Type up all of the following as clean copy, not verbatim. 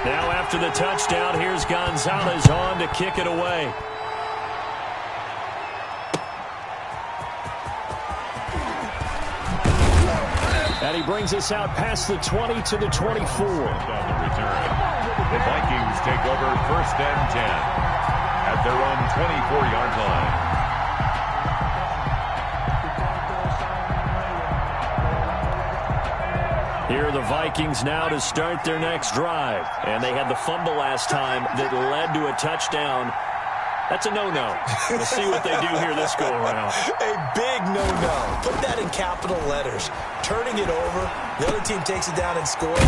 Now after the touchdown, here's Gonzalez on to kick it away. And he brings us out past the 20 to the 24. On the return. The Vikings take over 1st and 10 at their own 24-yard line. Here are the Vikings now to start their next drive. And they had the fumble last time that led to a touchdown. That's a no-no. We'll see what they do here this go-around. A big no-no. Put that in capital letters. Turning it over, the other team takes it down and scores.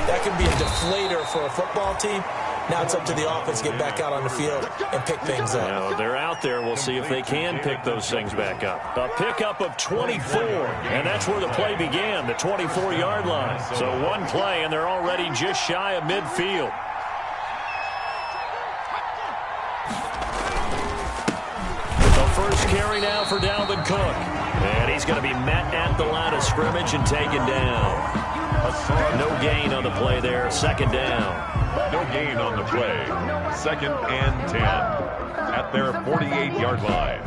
That can be a deflator for a football team. Now it's up to the offense to get back out on the field and pick things up. Now, they're out there. We'll see if they can pick those things back up. A pickup of 24, and that's where the play began, the 24-yard line. So one play, and they're already just shy of midfield. First carry now for Dalvin Cook. And he's going to be met at the line of scrimmage and taken down. No gain on the play there. 2nd down. No gain on the play. 2nd and 10 at their 48-yard line.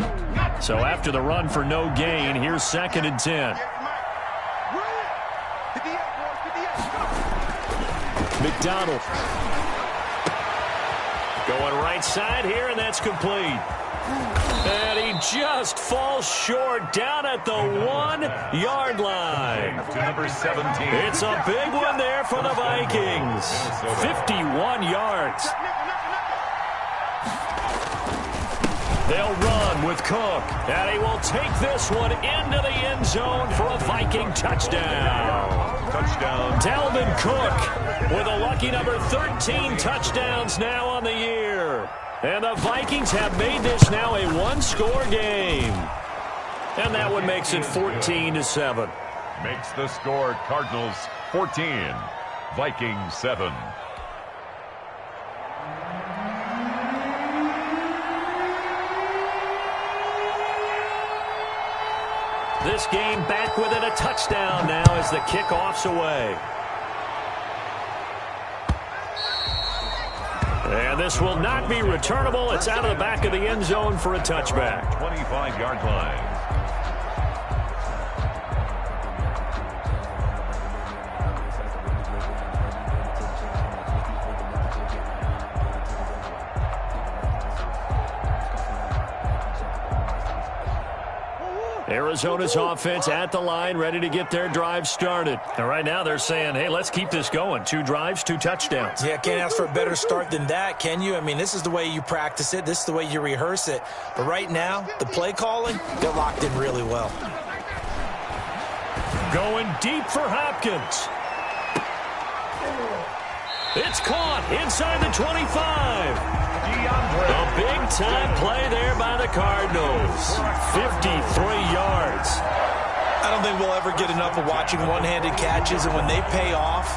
So after the run for no gain, here's 2nd and 10. McDonald. Going right side here, and that's complete. And he just falls short down at the 1-yard line. To number 17. It's a big one there for the Vikings. 51 yards. They'll run with Cook. And he will take this one into the end zone for a Viking touchdown. Touchdown. Dalvin Cook with a lucky number 13 touchdowns now on the year. And the Vikings have made this now a one-score game. And that one makes it 14-7. Makes the score Cardinals 14, Vikings 7. This game back within a touchdown now as the kickoff's away. And this will not be returnable. It's out of the back of the end zone for a touchback. 25-yard line. Arizona's offense at the line, ready to get their drive started. And right now they're saying, hey, let's keep this going. 2 drives, 2 touchdowns. Yeah, can't ask for a better start than that, can you? I mean, this is the way you practice it. This is the way you rehearse it. But right now, the play calling, they're locked in really well. Going deep for Hopkins. It's caught inside the 25. A big-time play there by the Cardinals. 53 yards. I don't think we'll ever get enough of watching one-handed catches, and when they pay off,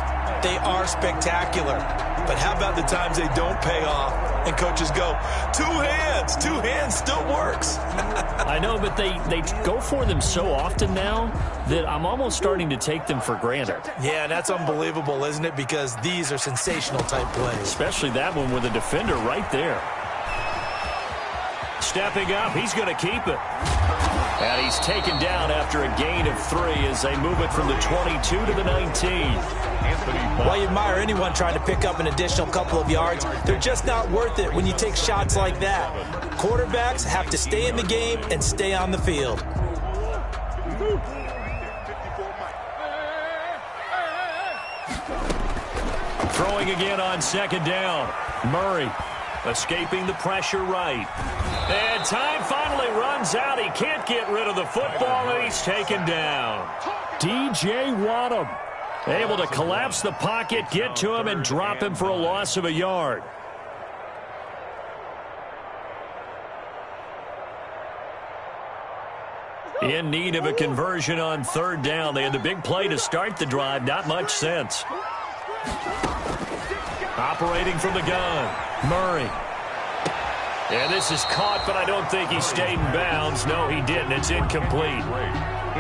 they are spectacular. But how about the times they don't pay off, and coaches go, 2 hands, 2 hands still works. I know, but they go for them so often now that I'm almost starting to take them for granted. Yeah, and that's unbelievable, isn't it? Because these are sensational-type plays. Especially that one with a defender right there. Stepping up, he's going to keep it. And he's taken down after a gain of 3 as they move it from the 22 to the 19. While you admire anyone trying to pick up an additional couple of yards, they're just not worth it when you take shots like that. Quarterbacks have to stay in the game and stay on the field. Throwing again on 2nd down. Murray escaping the pressure right. And time finally runs out. He can't get rid of the football, and he's taken down. DJ Wadham able to collapse the pocket, get to him, and drop him for a loss of a yard. In need of a conversion on 3rd down. They had the big play to start the drive. Not much sense. Operating from the gun, Murray. And this is caught, but I don't think he stayed in bounds. No, he didn't. It's incomplete.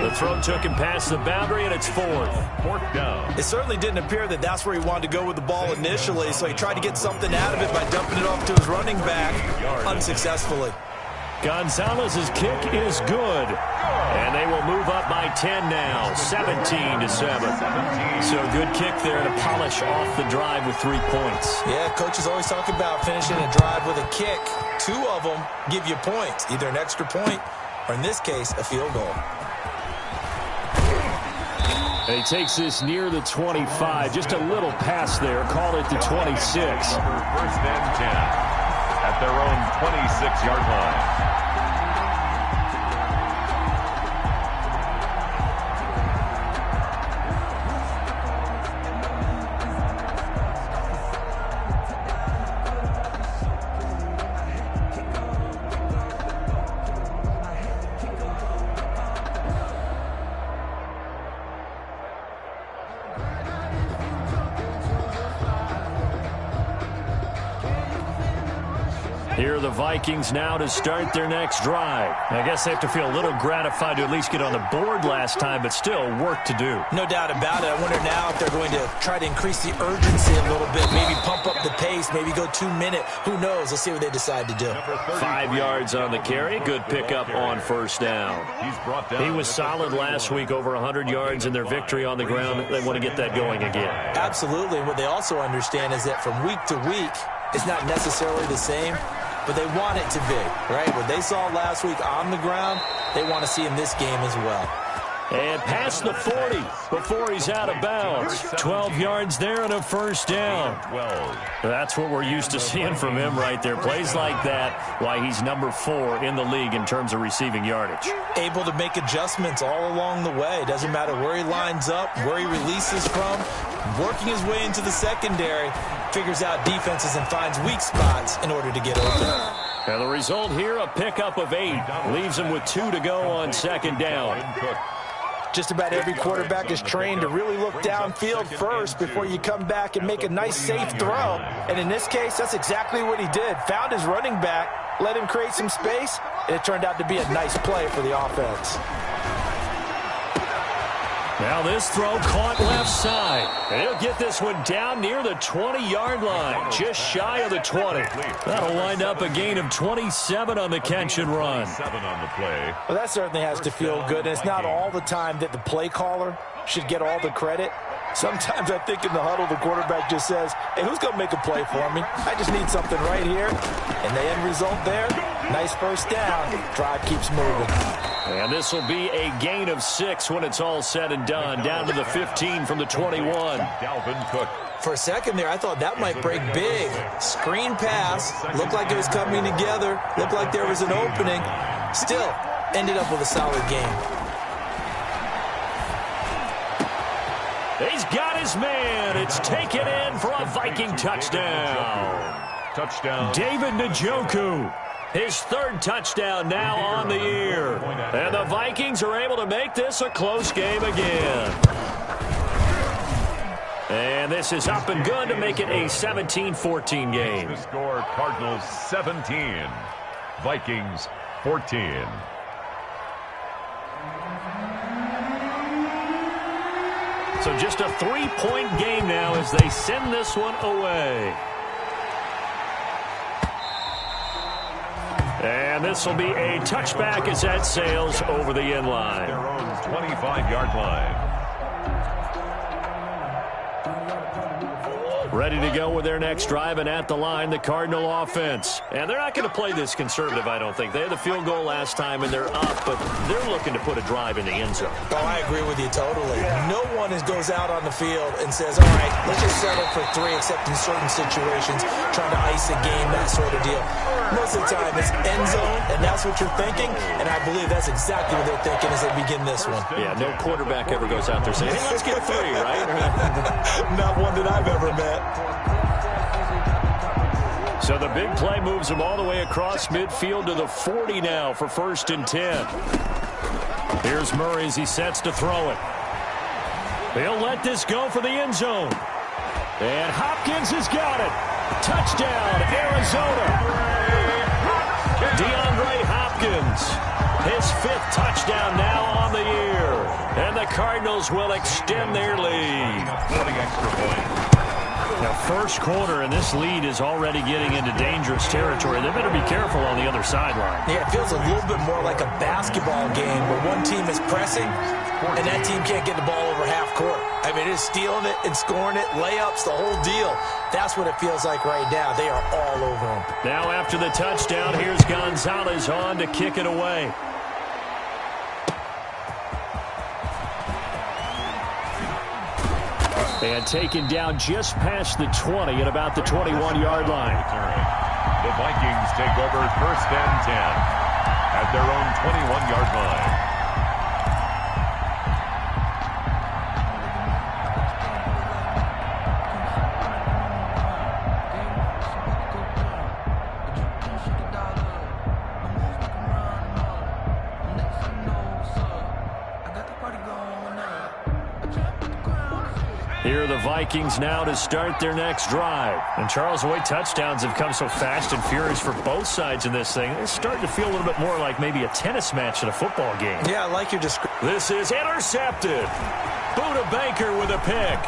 The throw took him past the boundary, and it's fourth. Fourth down. It certainly didn't appear that that's where he wanted to go with the ball initially, so he tried to get something out of it by dumping it off to his running back unsuccessfully. Gonzalez's kick is good. And they will move up by 10 now, 17-7. So good kick there to polish off the drive with 3 points. Yeah, coaches always talk about finishing a drive with a kick. 2 of them give you points, either an extra point or, in this case, a field goal. And he takes this near the 25. Just a little pass there. Call it the 26. First and 10 at their own 26-yard line. Here are the Vikings now to start their next drive. I guess they have to feel a little gratified to at least get on the board last time, but still work to do. No doubt about it. I wonder now if they're going to try to increase the urgency a little bit, maybe pump up the pace, maybe go 2-minute. Who knows? Let's see what they decide to do. 5 yards on the carry. Good pickup on first down. He was solid last week, over 100 yards in their victory on the ground. They want to get that going again. Absolutely. What they also understand is that from week to week, it's not necessarily the same, but they want it to be, right? What they saw last week on the ground, they want to see in this game as well. And past the 40 before he's out of bounds. 12 yards there and a first down. That's what we're used to seeing from him right there. Plays like that, why he's number 4 in the league in terms of receiving yardage. Able to make adjustments all along the way. Doesn't matter where he lines up, where he releases from. Working his way into the secondary, figures out defenses and finds weak spots in order to get open. And the result here, a pickup of 8. Leaves him with 2 to go on second down. Just about every quarterback is trained to really look downfield first before you come back and make a nice, safe throw. And in this case, that's exactly what he did. Found his running back, let him create some space, and it turned out to be a nice play for the offense. Now this throw caught left side. And he'll get this one down near the 20-yard line, just shy of the 20. That'll wind up a gain of 27 on the catch and run. 7 on the play. Well, that certainly has to feel good. And it's not all the time that the play caller should get all the credit. Sometimes I think in the huddle, the quarterback just says, hey, who's going to make a play for me? I just need something right here. And the end result there, nice first down. Drive keeps moving. And this will be a gain of 6 when it's all said and done. Down to the 15 from the 21. Dalvin Cook. For a second there, I thought that might break big. Screen pass. Looked like it was coming together. Looked like there was an opening. Still, ended up with a solid game. He's got his man. It's taken in for a Viking touchdown. Touchdown. David Njoku. His 3rd touchdown now on the year. And the Vikings are able to make this a close game again. And this is up and good to make it a 17-14 game. The score, Cardinals 17, Vikings 14. So just a 3-point game now as they send this one away. And this will be a touchback as that sails over the end line. Their own 25-yard line. Ready to go with their next drive, and at the line, the Cardinal offense. And they're not going to play this conservative, I don't think. They had the field goal last time, and they're up, but they're looking to put a drive in the end zone. Oh, I agree with you totally. No one goes out on the field and says, all right, let's just settle for 3, except in certain situations, trying to ice a game, that sort of deal. Most of the time, it's end zone, and that's what you're thinking, and I believe that's exactly what they're thinking as they begin this one. Yeah, no quarterback ever goes out there saying, hey, let's get 3, right? Not one that I've ever met. So the big play moves him all the way across midfield to the 40 now for 1st and 10. Here's Murray as he sets to throw it. He'll let this go for the end zone. And Hopkins has got it. Touchdown, Arizona. DeAndre Hopkins Hopkins. His 5th touchdown now on the year. And the Cardinals will extend their lead. 40 extra points. Now, first quarter, and this lead is already getting into dangerous territory. They better be careful on the other sideline. Yeah, it feels a little bit more like a basketball game where one team is pressing and that team can't get the ball over half court. I mean, it's stealing it and scoring it, layups, the whole deal. That's what it feels like right now. They are all over them. Now, after the touchdown, here's Gonzalez on to kick it away. And taken down just past the 20 at about the 21-yard line. The Vikings take over 1st and 10 at their own 21-yard line. Here are the Vikings now to start their next drive. And Charles, the way touchdowns have come so fast and furious for both sides in this thing, it's starting to feel a little bit more like maybe a tennis match in a football game. Yeah, I like your description. This is intercepted. Buda Baker with a pick.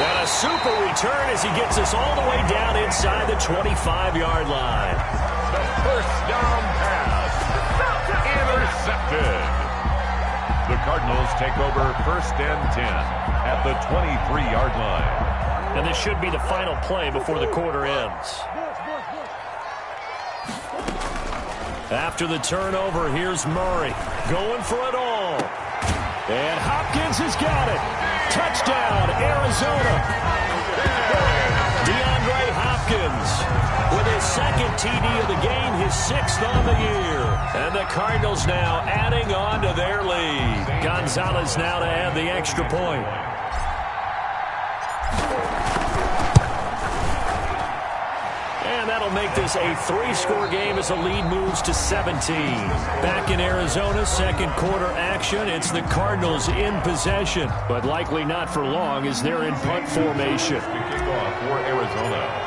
And a super return as he gets us all the way down inside the 25-yard line. The first down pass. Intercepted. The Cardinals take over 1st and 10 at the 23-yard line. And this should be the final play before the quarter ends. After the turnover, here's Murray going for it all. And Hopkins has got it. Touchdown, Arizona. DeAndre Hopkins with his 2nd TD of the game, his 6th on the year. And the Cardinals now adding on to their lead. Gonzalez now to add the extra point. And that'll make this a 3-score game as the lead moves to 17. Back in Arizona, 2nd quarter action. It's the Cardinals in possession, but likely not for long as they're in punt formation. Kickoff for Arizona.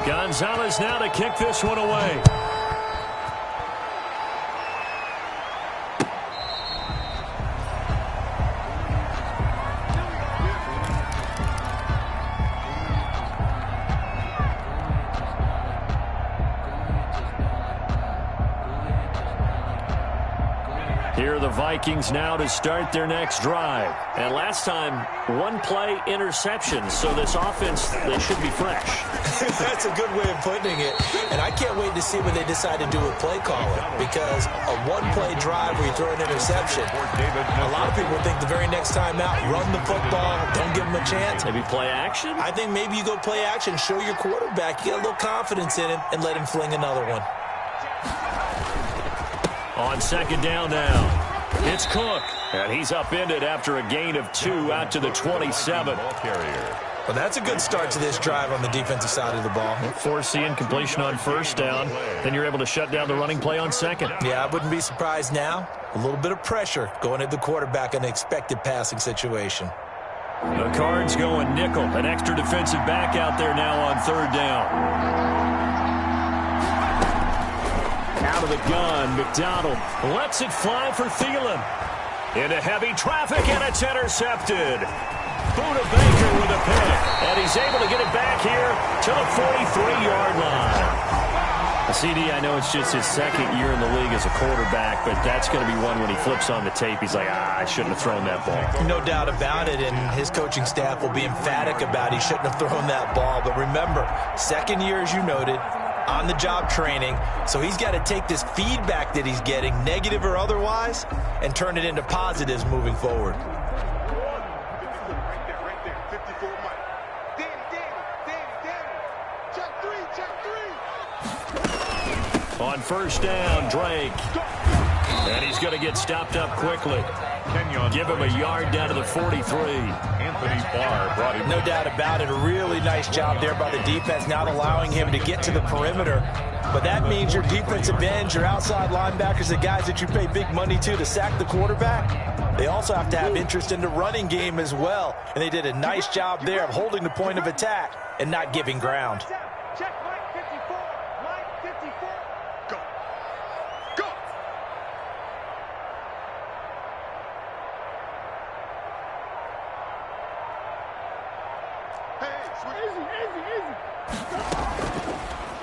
Gonzalez now to kick this one away. Here are the Vikings now to start their next drive. And last time, 1-play interception. So this offense, they should be fresh. That's a good way of putting it. And I can't wait to see what they decide to do with play calling. Because a 1-play drive where you throw an interception, a lot of people think the very next time out, run the football, don't give them a chance. Maybe play action? I think maybe you go play action, show your quarterback, you get a little confidence in him, and let him fling another one. On 2nd down now, it's Cook. And he's upended after a gain of 2 out to the 27. Well, that's a good start to this drive on the defensive side of the ball. Force the incompletion on 1st down. Then you're able to shut down the running play on 2nd. Yeah, I wouldn't be surprised now. A little bit of pressure going at the quarterback in the expected passing situation. The Cards going nickel. An extra defensive back out there now on 3rd down. Out of the gun, McDonald lets it fly for Thielen. Into heavy traffic, and it's intercepted. Buda Baker with a pick, and he's able to get it back here to the 43-yard line. CD, I know it's just his 2nd year in the league as a quarterback, but that's going to be one when he flips on the tape, he's like, I shouldn't have thrown that ball. No doubt about it, and his coaching staff will be emphatic about he shouldn't have thrown that ball. But remember, 2nd year, as you noted, on-the-job training, so he's got to take this feedback that he's getting, negative or otherwise, and turn it into positives moving forward. On 1st down, Drake. And he's going to get stopped up quickly. Give him a yard down to the 43. Anthony Barr brought him. No doubt about it. A really nice job there by the defense, not allowing him to get to the perimeter. But that means your defensive ends, your outside linebackers, the guys that you pay big money to sack the quarterback, they also have to have interest in the running game as well. And they did a nice job there of holding the point of attack and not giving ground. Check Mike 54.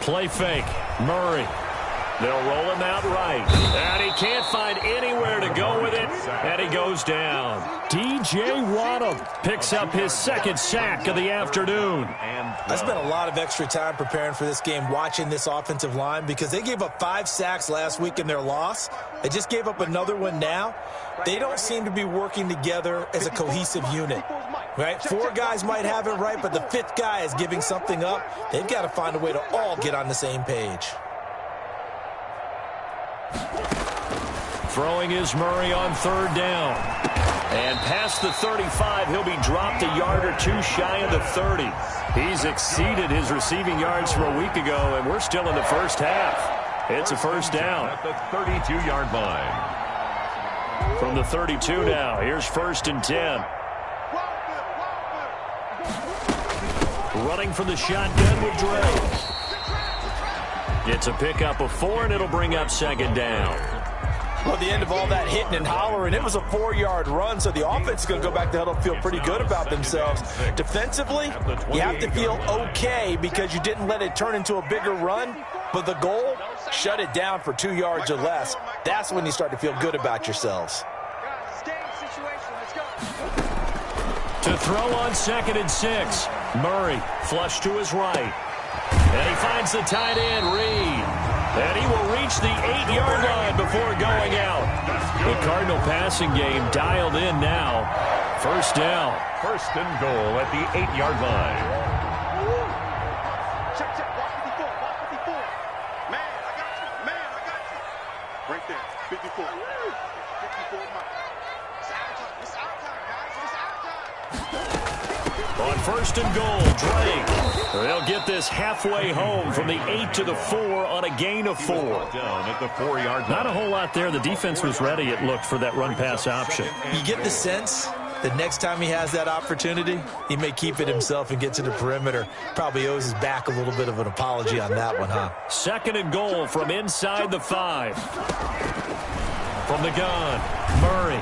Play fake. Murray. They'll roll him out right. And he can't find anywhere to go with it. And he goes down. DJ Waddle picks up his second sack of the afternoon. I spent a lot of extra time preparing for this game, watching this offensive line, because they gave up 5 sacks last week in their loss. They just gave up another one now. They don't seem to be working together as a cohesive unit. Right? 4 guys might have it right, but the 5th guy is giving something up. They've got to find a way to all get on the same page. Throwing is Murray on 3rd down. And past the 35, he'll be dropped a yard or 2 shy of the 30. He's exceeded his receiving yards from a week ago, and we're still in the first half. It's a first down. At the 32-yard line. From the 32 now, here's 1st and 10. Running from the shotgun with Dre. It's a pickup of 4, and it'll bring up 2nd down. Well, at the end of all that hitting and hollering, it was a 4-yard run, so the offense is going to go back to huddle and feel pretty good about themselves. Defensively, you have to feel okay because you didn't let it turn into a bigger run, but the goal, shut it down for 2 yards or less. That's when you start to feel good about yourselves. To throw on 2nd and 6. Murray flush to his right. And he finds the tight end, Reed. And he will reach the 8-yard line before going out. The Cardinal passing game dialed in now. 1st down. 1st and goal at the 8-yard line. Check, watch 54, watch 54. Man, I got you. Right there, 54. 54, It's our time, guys. It's our time. On 1st and goal, Drake. They'll get this halfway home from the 8 to the 4 on a gain of 4. Down at the 4-yard line. Not a whole lot there. The defense was ready, it looked, for that run-pass option. You get the sense that next time he has that opportunity, he may keep it himself and get to the perimeter. Probably owes his back a little bit of an apology on that one, huh? 2nd and goal from inside the 5. From the gun, Murray.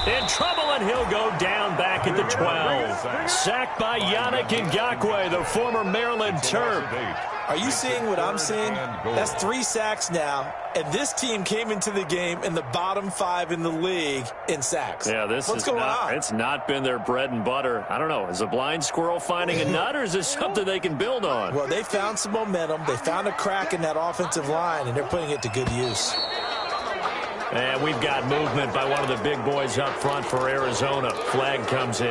In trouble, and he'll go down back at the 12. Sacked by Yannick Ngakoue, the former Maryland Terp. Are you seeing what I'm seeing? That's 3 sacks now, and this team came into the game in the bottom 5 in the league in sacks. Yeah, What's going on? It's not been their bread and butter. I don't know. Is a blind squirrel finding a nut, or is this something they can build on? Well, they found some momentum. They found a crack in that offensive line, and they're putting it to good use. And we've got movement by one of the big boys up front for Arizona. Flag comes in.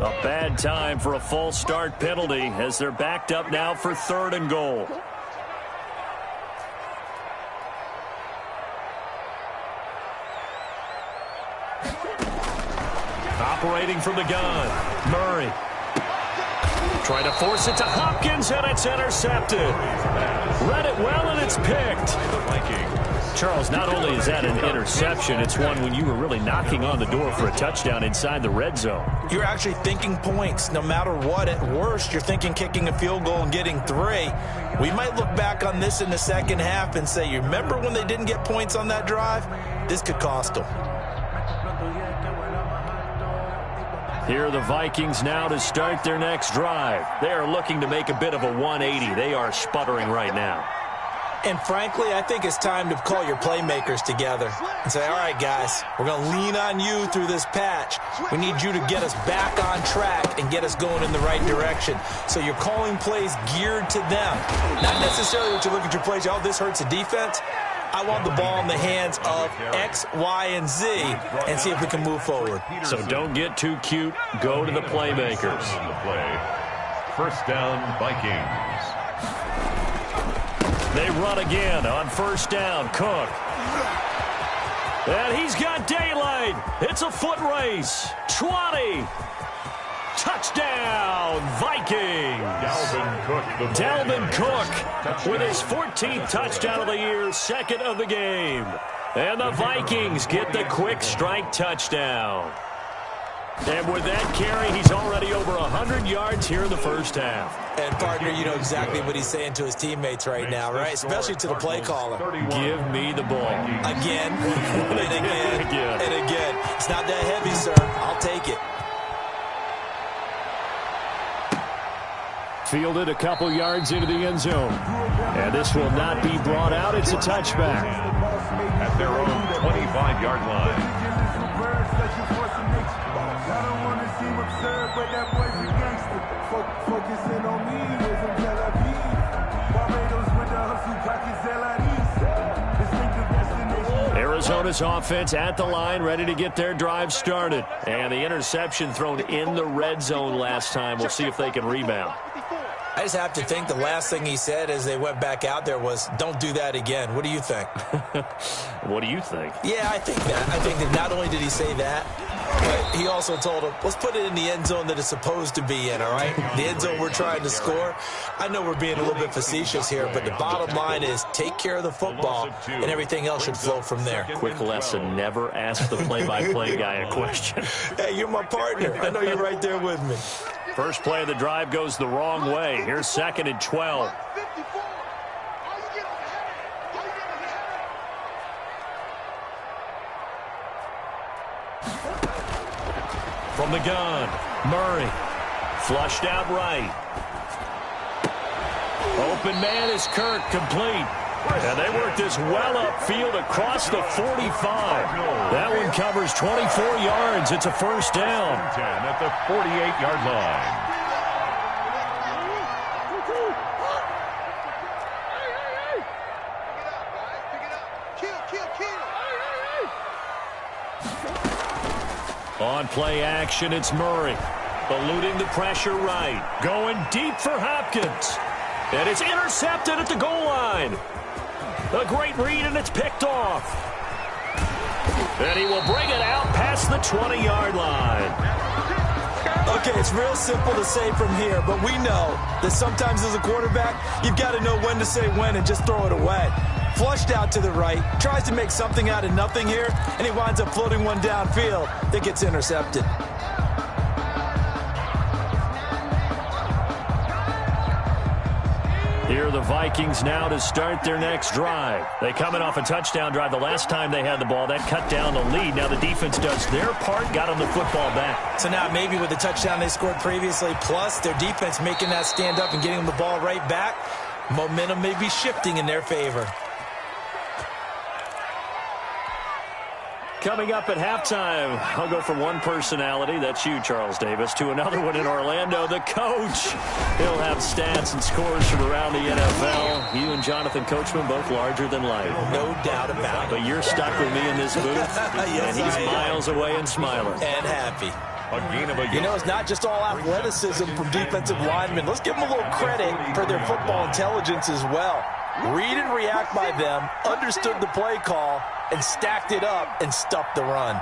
A bad time for a false start penalty as they're backed up now for 3rd and goal. Operating from the gun, Murray. Trying to force it to Hopkins, and it's intercepted. Read it well, and it's picked. Charles, not only is that an interception, it's one when you were really knocking on the door for a touchdown inside the red zone. You're actually thinking points no matter what. At worst, you're thinking kicking a field goal and getting 3. We might look back on this in the second half and say, you remember when they didn't get points on that drive? This could cost them. Here are the Vikings now to start their next drive. They are looking to make a bit of a 180. They are sputtering right now. And frankly, I think it's time to call your playmakers together and say, all right, guys, we're going to lean on you through this patch. We need you to get us back on track and get us going in the right direction. So you're calling plays geared to them. Not necessarily what you look at your plays, oh, this hurts the defense. I want the ball in the hands of X, Y, and Z and see if we can move forward. So don't get too cute. Go to the playmakers. First down, Vikings. They run again on 1st down. Cook. And he's got daylight. It's a foot race. 20. Touchdown, Vikings. Dalvin Cook with his 14th touchdown of the year, 2nd of the game. And the Vikings get the quick strike touchdown. And with that carry, he's already over 100 yards here in the first half. And, partner, you know exactly what he's saying to his teammates right now, right? Especially to the play caller. Give me the ball. Again, and again, and again. It's not that heavy, sir. I'll take it. Fielded a couple yards into the end zone. And this will not be brought out. It's a touchback. At their own 25-yard line. Arizona's offense at the line, ready to get their drive started. And the interception thrown in the red zone last time. We'll see if they can rebound. I just have to think the last thing he said as they went back out there was, don't do that again. What do you think? What do you think? Yeah, I think that. I think that not only did he say that, but he also told him, let's put it in the end zone that it's supposed to be in, all right? The end zone we're trying to score. I know we're being a little bit facetious here, but the bottom line is take care of the football, and everything else should flow from there. Quick lesson, never ask the play-by-play guy a question. Hey, you're my partner. I know you're right there with me. First play of the drive goes the wrong way. Here's 2nd and 12. From the gun, Murray. Flushed out right. Open man is Kirk, complete. And they work this well upfield across the 45. That one covers 24 yards. It's a first down. 10 at the 48-yard line. On play action, it's Murray. Eluding the pressure right. Going deep for Hopkins. And it's intercepted at the goal line. A great read, and it's picked off. And he will bring it out past the 20-yard line. Okay, it's real simple to say from here, but we know that sometimes as a quarterback, you've got to know when to say when and just throw it away. Flushed out to the right, tries to make something out of nothing here, and he winds up floating one downfield that gets intercepted. Here are the Vikings now to start their next drive. They coming off a touchdown drive. The last time they had the ball, that cut down the lead. Now the defense does their part, got them the football back. So now maybe with the touchdown they scored previously, plus their defense making that stand up and getting them the ball right back, momentum may be shifting in their favor. Coming up at halftime, I'll go from one personality, that's you, Charles Davis, to another one in Orlando, the coach. He'll have stats and scores from around the NFL. You and Jonathan Coachman, both larger than life. No doubt about it. But you're stuck with me in this booth, yes, and he's miles away and smiling. And happy. You know, it's not just all athleticism from defensive linemen. Let's give them a little credit for their football intelligence as well. Read and react by them, understood the play call, and stacked it up and stuffed the run.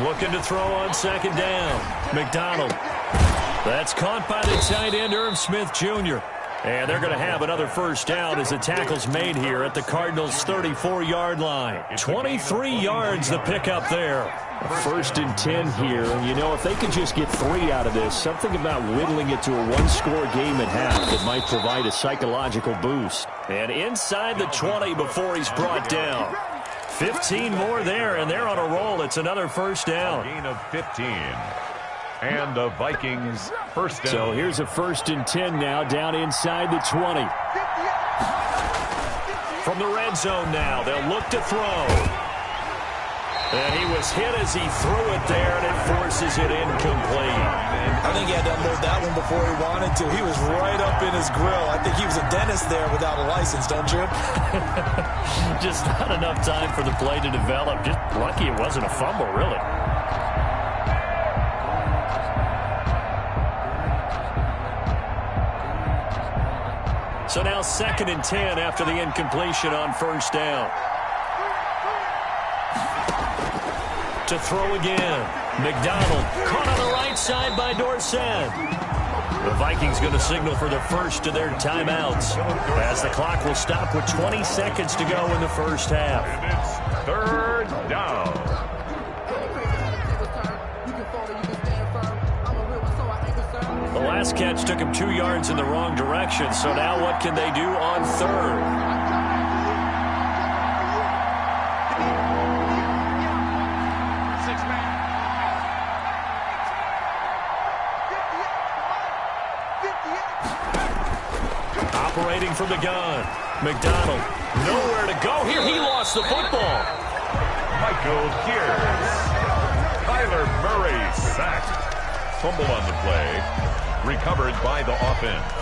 Looking to throw on 2nd down. McDonald. That's caught by the tight end, Irv Smith Jr. And they're going to have another first down as the tackle's made here at the Cardinals' 34-yard line. 23 yards the pickup there. 1st and 10 here. And, you know, if they could just get 3 out of this, something about whittling it to a one-score game at half that might provide a psychological boost. And inside the 20 before he's brought down. 15 more there, and they're on a roll. It's another first down. Gain of 15. And the Vikings first down. So here's a 1st and 10 now down inside the 20. From the red zone now, they'll look to throw. And he was hit as he threw it there, and it forces it incomplete. I think he had to unload that one before he wanted to. He was right up in his grill. I think he was a dentist there without a license, don't you? Just not enough time for the play to develop. Just lucky it wasn't a fumble, really. So now 2nd and 10 after the incompletion on first down. To throw again. McDonald caught on the right side by Dorsett. The Vikings going to signal for the first of their timeouts as the clock will stop with 20 seconds to go in the first half. And it's 3rd down. last catch took him 2 yards in the wrong direction. So now what can they do on third? Operating from the gun. McDonald, nowhere to go here. He lost the football. Michael Kears. Kyler Murray sacked. Fumble on the play. Recovered by the offense.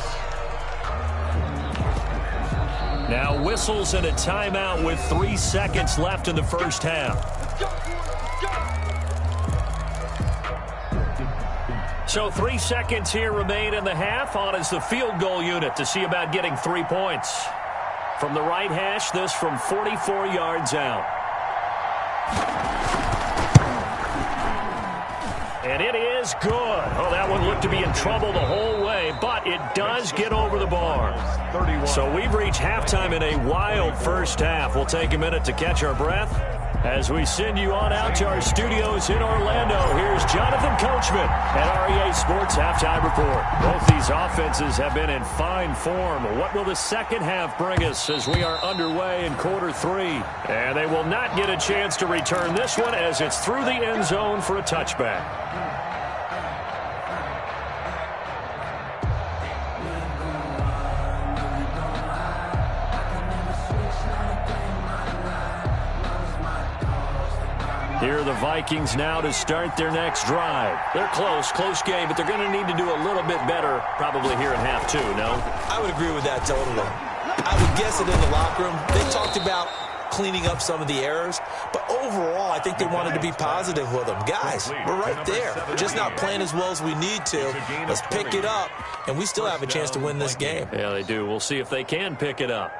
Now whistles and a timeout with 3 seconds left in the first half. So 3 seconds here remain in the half. On is the field goal unit to see about getting 3 points. From the right hash, this from 44 yards out. And it is good. Oh, that one looked to be in trouble the whole way, but it does get over the bar. So we've reached halftime in a wild first half. We'll take a minute to catch our breath as we send you on out to our studios in Orlando. Here's Jonathan Coachman at REA Sports Halftime Report. Both these offenses have been in fine form. What will the second half bring us as we are underway in quarter 3? And they will not get a chance to return this one as it's through the end zone for a touchback. Here are the Vikings now to start their next drive. They're close game, but they're going to need to do a little bit better probably here in half 2, no? I would agree with that totally. I would guess it in the locker room. They talked about cleaning up some of the errors, but overall, I think they wanted to be positive with them. Guys, we're right there. Just not playing as well as we need to. Let's pick it up, and we still have a chance to win this game. Yeah, they do. We'll see if they can pick it up.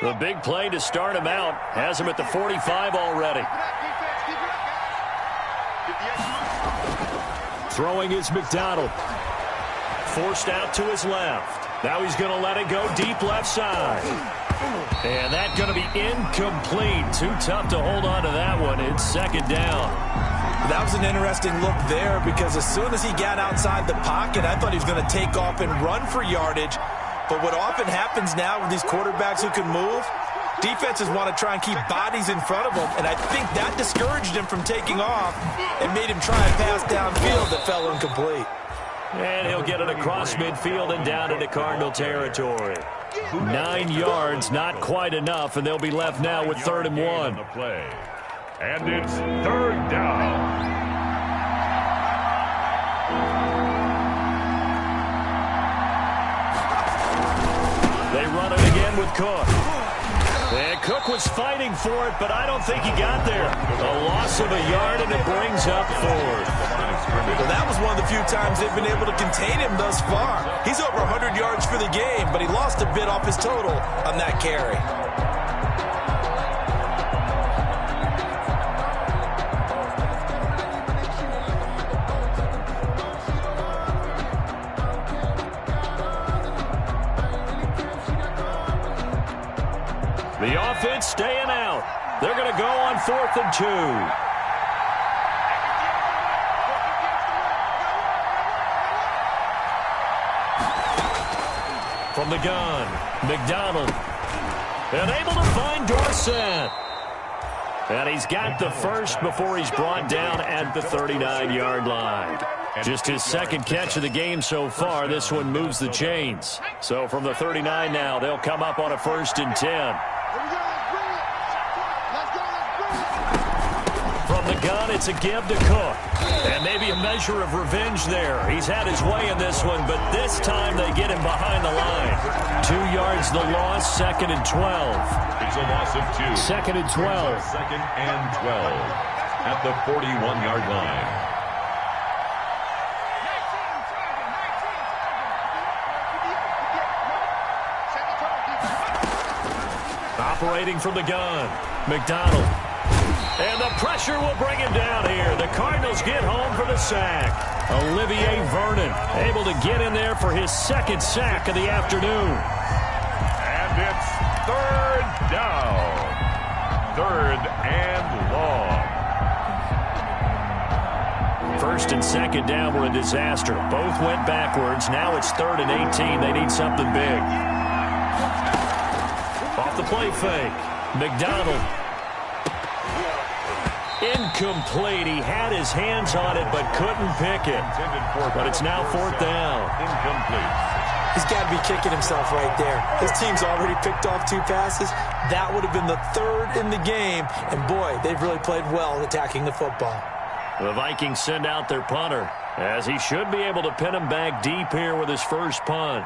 The big play to start him out has him at the 45 already. Throwing is McDonald. Forced out to his left. Now he's going to let it go deep left side. And that's going to be incomplete. Too tough to hold on to that one. It's second down. That was an interesting look there because as soon as he got outside the pocket, I thought he was going to take off and run for yardage. But what often happens now with these quarterbacks who can move, defenses want to try and keep bodies in front of them, and I think that discouraged him from taking off and made him try and pass downfield that fell incomplete. And he'll get it across midfield and down into Cardinal territory. 9 yards, not quite enough, and they'll be left now with 3rd and 1. And it's 3rd down. They run it again with Cook. And Cook was fighting for it, but I don't think he got there. A loss of a yard, and it brings up 4th. Well, that was one of the few times they've been able to contain him thus far. He's over 100 yards for the game, but he lost a bit off his total on that carry. The offense staying out. They're going to go on 4th and 2. From the gun, McDonald. And able to find Dorsett. And he's got the first before he's brought down at the 39-yard line. Just his second catch of the game so far. This one moves the chains. So from the 39 now, they'll come up on a 1st and 10. From the gun, it's a give to Cook. And maybe a measure of revenge there. He's had his way in this one, but this time they get him behind the line. 2 yards the loss, 2nd and 12. It's a loss of 2. 2nd and 12. 2nd and 12 at the 41-yard line. Operating from the gun, McDonald. And the pressure will bring him down here. The Cardinals get home for the sack. Olivier Vernon able to get in there for his 2nd sack of the afternoon. And it's 3rd down. 3rd and long. 1st and 2nd down were a disaster. Both went backwards. Now it's 3rd and 18. They need something big. Off the play fake. McDonald. Incomplete. He had his hands on it but couldn't pick it. But it's now 4th down. Incomplete. He's got to be kicking himself right there. His team's already picked off 2 passes. That would have been the 3rd in the game. And, boy, they've really played well attacking the football. The Vikings send out their punter, as he should be able to pin him back deep here with his first punt.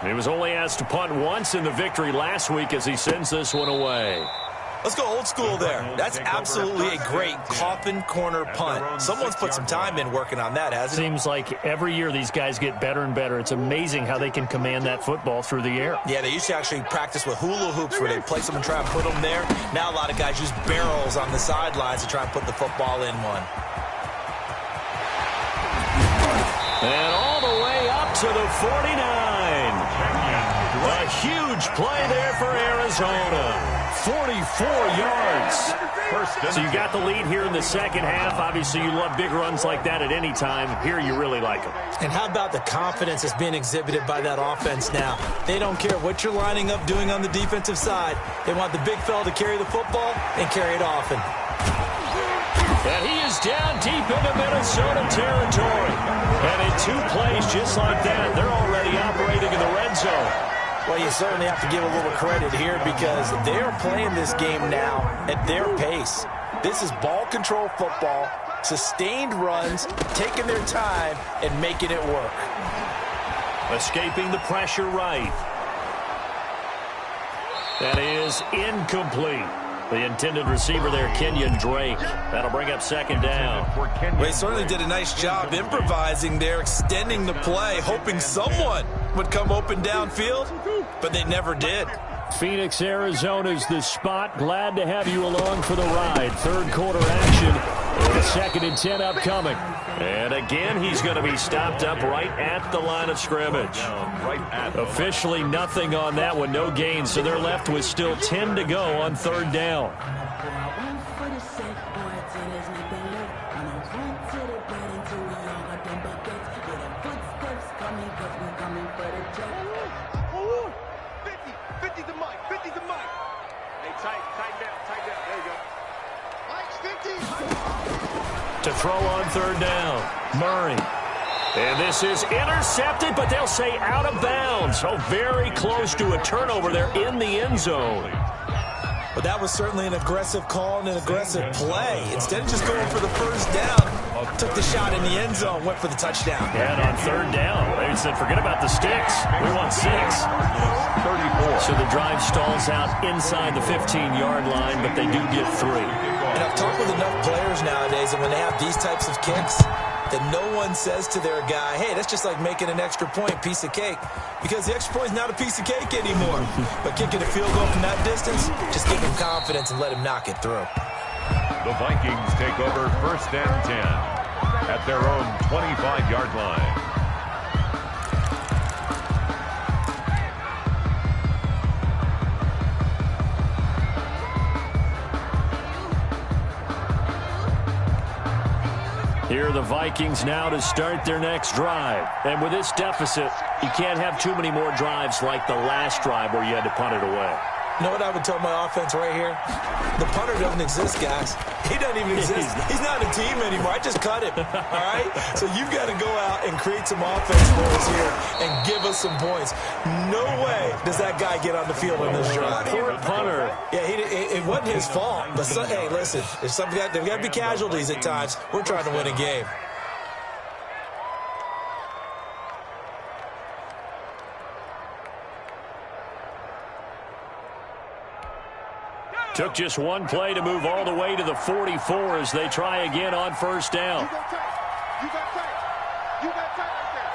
He was only asked to punt once in the victory last week as he sends this one away. Let's go old school there. That's absolutely a great coffin corner punt. Someone's put some time in working on that, hasn't it? Seems like every year these guys get better and better. It's amazing how they can command that football through the air. Yeah, they used to actually practice with hula hoops where they place them and try and put them there. Now a lot of guys use barrels on the sidelines to try and put the football in one. And all the way up to the 49. A huge play there for Arizona. 44 yards. So you got the lead here in the second half. Obviously, you love big runs like that at any time. Here, you really like them. And how about the confidence that's being exhibited by that offense now? They don't care what you're lining up doing on the defensive side. They want the big fella to carry the football and carry it often. And he is down deep into Minnesota territory. And in 2 plays just like that, they're already operating in the red zone. Well, you certainly have to give a little credit here because they're playing this game now at their pace. This is ball control football, sustained runs, taking their time, and making it work. Escaping the pressure right. That is incomplete. The intended receiver there, Kenyon Drake. That'll bring up 2nd down. Well, he certainly did a nice job improvising there, extending the play, hoping someone would come open downfield, but they never did. Phoenix, Arizona's the spot. Glad to have you along for the ride. 3rd quarter action. And 2nd and 10 upcoming. And again, he's going to be stopped up right at the line of scrimmage. Officially nothing on that one, no gain. So they're left with still 10 to go on 3rd down. To throw on 3rd down, Murray. And this is intercepted, but they'll say out of bounds. So very close to a turnover there in the end zone. But that was certainly an aggressive call and an aggressive play. Instead of just going for the first down, took the shot in the end zone, went for the touchdown. And on 3rd down, they said, forget about the sticks. We want 6. 34. So the drive stalls out inside the 15-yard line, but they do get 3. And I've talked with enough players nowadays, and when they have these types of kicks, that no one says to their guy, hey, that's just like making an extra point, piece of cake. Because the extra point is not a piece of cake anymore. But kicking a field goal from that distance, just give him confidence and let him knock it through. The Vikings take over 1st and 10 at their own 25-yard line. Here are the Vikings now to start their next drive. And with this deficit, you can't have too many more drives like the last drive where you had to punt it away. You know what I would tell my offense right here? The punter doesn't exist, guys. He doesn't even exist. He's not a team anymore. I just cut him, all right? So you've got to go out and create some offense for us here and give us some points. No way does that guy get on the field on this drive. Poor punter. Yeah, it wasn't his fault. But, hey, listen, there's got to be casualties at times. We're trying to win a game. Took just one play to move all the way to the 44 as they try again on 1st down. You got tight. You got tight. You got tight right there.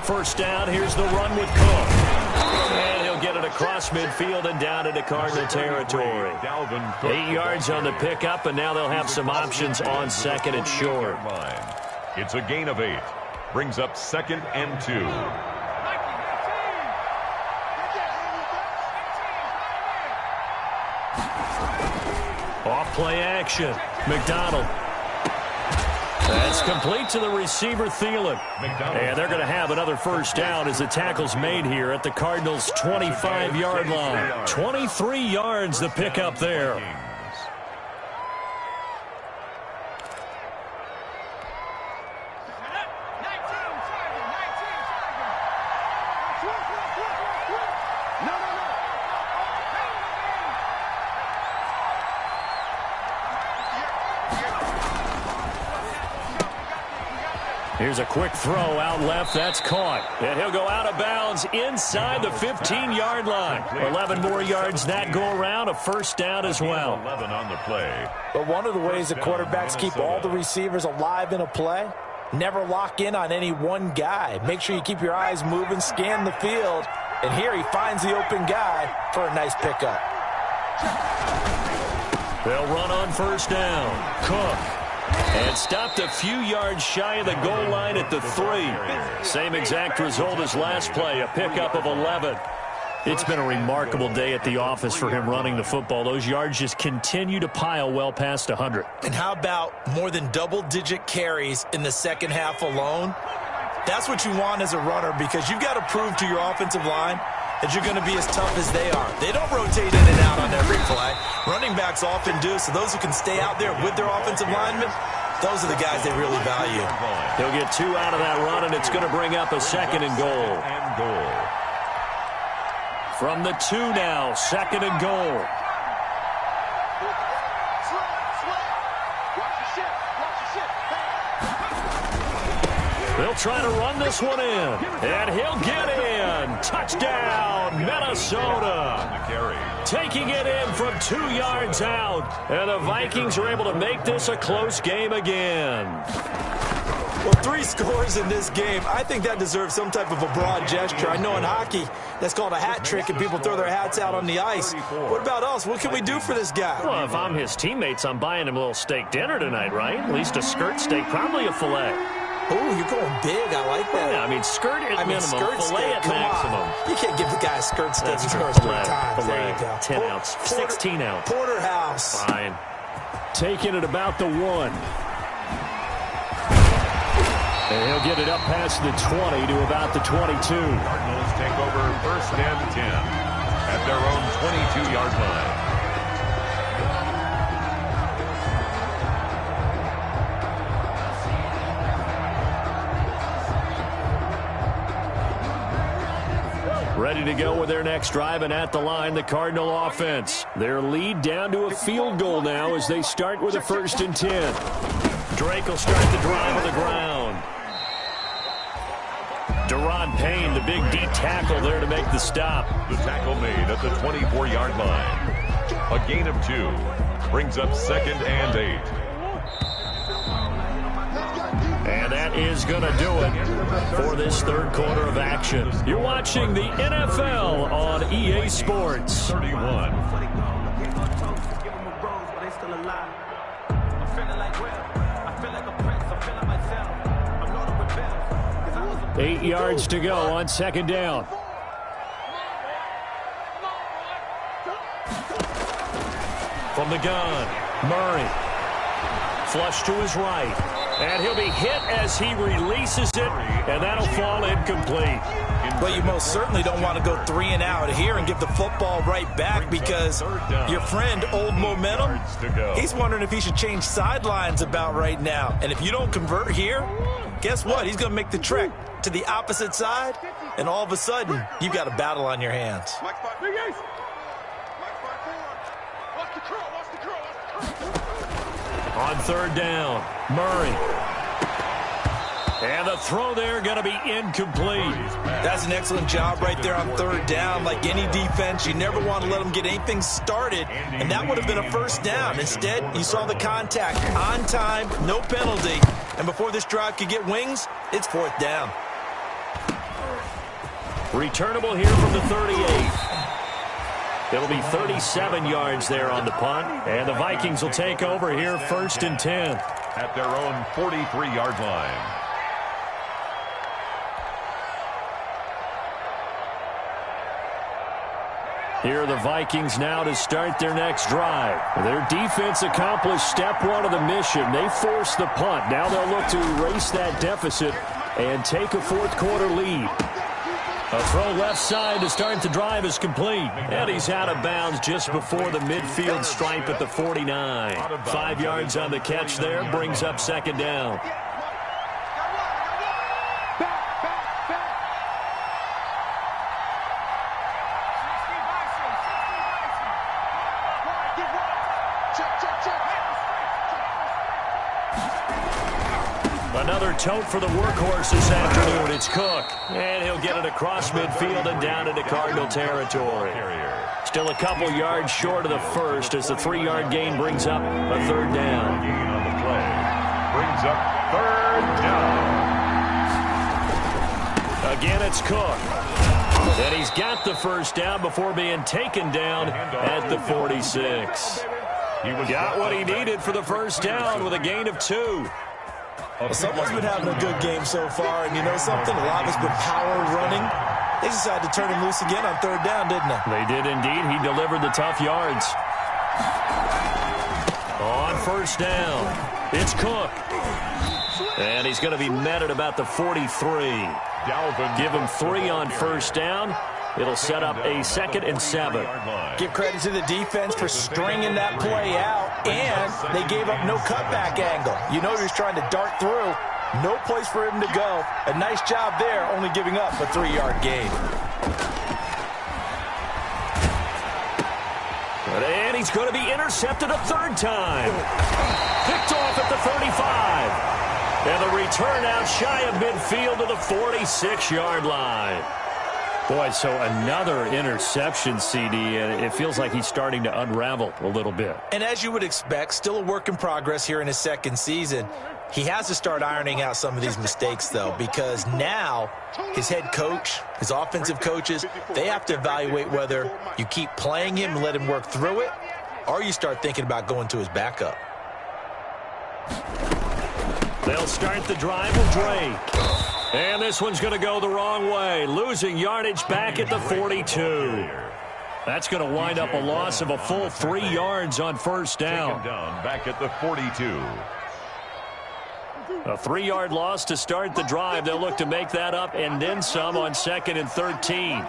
First down, here's the run with Cook. And he'll get it across midfield and down into Cardinal territory. 8 yards on the pickup, and now they'll have some options on second and short. It's a gain of 8. Brings up 2nd and 2. Off play action. McDonald. That's complete to the receiver, Thielen. And they're going to have another first down as the tackle's made here at the Cardinals' 25-yard line. 23 yards the pickup there. Here's a quick throw out left. That's caught. And he'll go out of bounds inside the 15-yard line. 11 more yards that go around. A first down as well. 11 on the play. But one of the ways that quarterbacks keep all the receivers alive in a play, never lock in on any one guy. Make sure you keep your eyes moving, scan the field. And here he finds the open guy for a nice pickup. They'll run on first down. Cook. And stopped a few yards shy of the goal line at the 3. Same exact result as last play, a pickup of 11. It's been a remarkable day at the office for him running the football. Those yards just continue to pile well past 100. And how about more than double-digit carries in the second half alone? That's what you want as a runner, because you've got to prove to your offensive line that you're going to be as tough as they are. They don't rotate in and out on every play. Running backs often do, so those who can stay out there with their offensive linemen, those are the guys they really value. He'll get 2 out of that run, and it's going to bring up a second and goal. From the 2 now, second and goal. They'll try to run this one in, and he'll get in. Touchdown, Minnesota. Taking it in from 2 yards out, and the Vikings are able to make this a close game again. Well, 3 scores in this game. I think that deserves some type of a broad gesture. I know in hockey, that's called a hat trick, and people throw their hats out on the ice. What about us? What can we do for this guy? Well, if I'm his teammates, I'm buying him a little steak dinner tonight, right? At least a skirt steak, probably a filet. Oh, you're going big. I like that. Yeah, I mean, skirt at minimum, skirt filet at maximum. You can't give the guy a skirt steak. That's He true. scores 3 times. Filet, There you go. 10 ounce, 16 ounce. Porterhouse. Fine. Taking it about the 1. And he'll get it up past the 20 to about the 22. Cardinals take over 1st and 10 at their own 22-yard line. Ready to go with their next drive, and at the line, the Cardinal offense. Their lead down to a field goal now as they start with a 1st and 10. Drake will start the drive on the ground. Deron Payne, the big D tackle there to make the stop. The tackle made at the 24-yard line. A gain of 2. Brings up 2nd and 8. And that is going to do it for this 3rd quarter of action. You're watching the NFL on EA Sports. 31. 8 yards to go on 2nd down. From the gun, Murray. Flush to his right. And he'll be hit as he releases it, and that'll fall incomplete. But you most certainly don't want to go 3 and out here and give the football right back, because your friend, Old Momentum, he's wondering if he should change sidelines about right now. And if you don't convert here, guess what? He's going to make the trek to the opposite side, and all of a sudden, you've got a battle on your hands. On 3rd down, Murray. And the throw there going to be incomplete. That's an excellent job right there on 3rd down. Like any defense, you never want to let them get anything started, and that would have been a first down. Instead, you saw the contact on time, no penalty, and before this drive could get wings, it's 4th down. Returnable here from the 38. It'll be 37 yards there on the punt, and the Vikings will take over here 1st and 10. At their own 43-yard line. Here are the Vikings now to start their next drive. Their defense accomplished step one of the mission. They forced the punt. Now they'll look to erase that deficit and take a fourth-quarter lead. A throw left side to start the drive is complete. And he's out of bounds just before the midfield stripe at the 49. 5 yards on the catch there, brings up 2nd down. Another tote for the workhorse this afternoon. It's Cook. And he'll get it across midfield and down into Cardinal territory. Still a couple yards short of the first as the 3-yard gain brings up a 3rd down. Gain on the play. Brings up 3rd down. Again, it's Cook. And he's got the 1st down before being taken down at the 46. He got what he needed for the 1st down with a gain of 2. Well, someone's been having a good game so far, and you know something? A lot of it's been power running. They decided to turn him loose again on 3rd down, didn't they? They did indeed. He delivered the tough yards. On 1st down, it's Cook. And he's going to be met at about the 43. Give him 3 on 1st down. It'll set up a 2nd and 7. Give credit to the defense for stringing that play out, and they gave up no cutback angle. You know he was trying to dart through. No place for him to go. A nice job there, only giving up a 3-yard gain. And he's going to be intercepted a 3rd time. Picked off at the 35. And the return out shy of midfield to the 46-yard line. Boy, so another interception, CD, and it feels like he's starting to unravel a little bit. And as you would expect, still a work in progress here in his 2nd season. He has to start ironing out some of these mistakes, though, because now his head coach, his offensive coaches, they have to evaluate whether you keep playing him and let him work through it, or you start thinking about going to his backup. They'll start the drive with Drake. And this one's going to go the wrong way, losing yardage back at the 42. That's going to wind up a loss of a full 3 yards on 1st down. Back at the 42. A 3-yard loss to start the drive. They'll look to make that up and then some on 2nd and 13.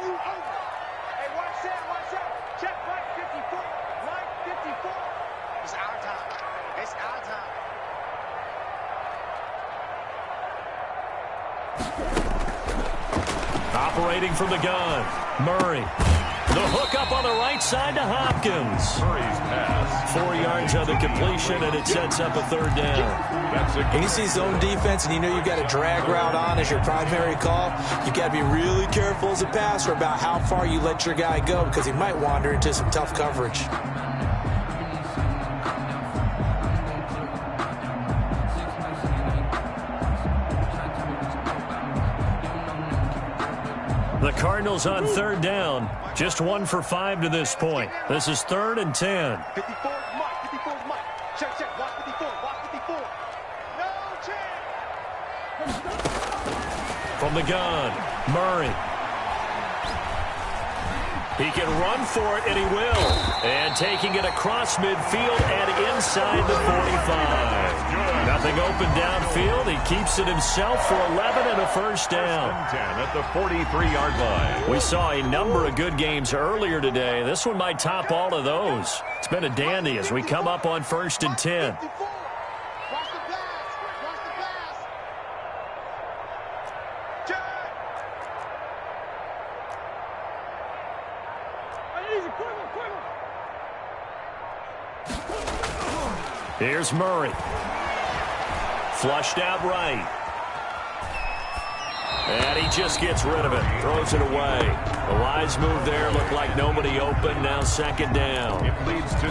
Operating from the gun, Murray. The hook up on the right side to Hopkins. Murray's pass. 4 yards on the completion, and it sets up a 3rd down. And you see zone defense, and you know you've got a drag route on as your primary call. You've got to be really careful as a passer about how far you let your guy go, because he might wander into some tough coverage. The Cardinals on 3rd down. Just 1 for 5 to this point. This is 3rd and 10. 54 Mike. 54 Mike. Check, check. Watch 54. Watch 54. No chance. From the gun, Murray. He can run for it, and he will. And taking it across midfield and inside the 45. Nothing open downfield. He keeps it himself for 11 and a 1st down. 10 at the 43-yard line. We saw a number of good games earlier today. This one might top all of those. It's been a dandy as we come up on 1st and 10. Watch the pass. Watch the pass. Check. Here's Murray. Flushed out right. And he just gets rid of it, throws it away. The wise move there, looked like nobody open, now second down.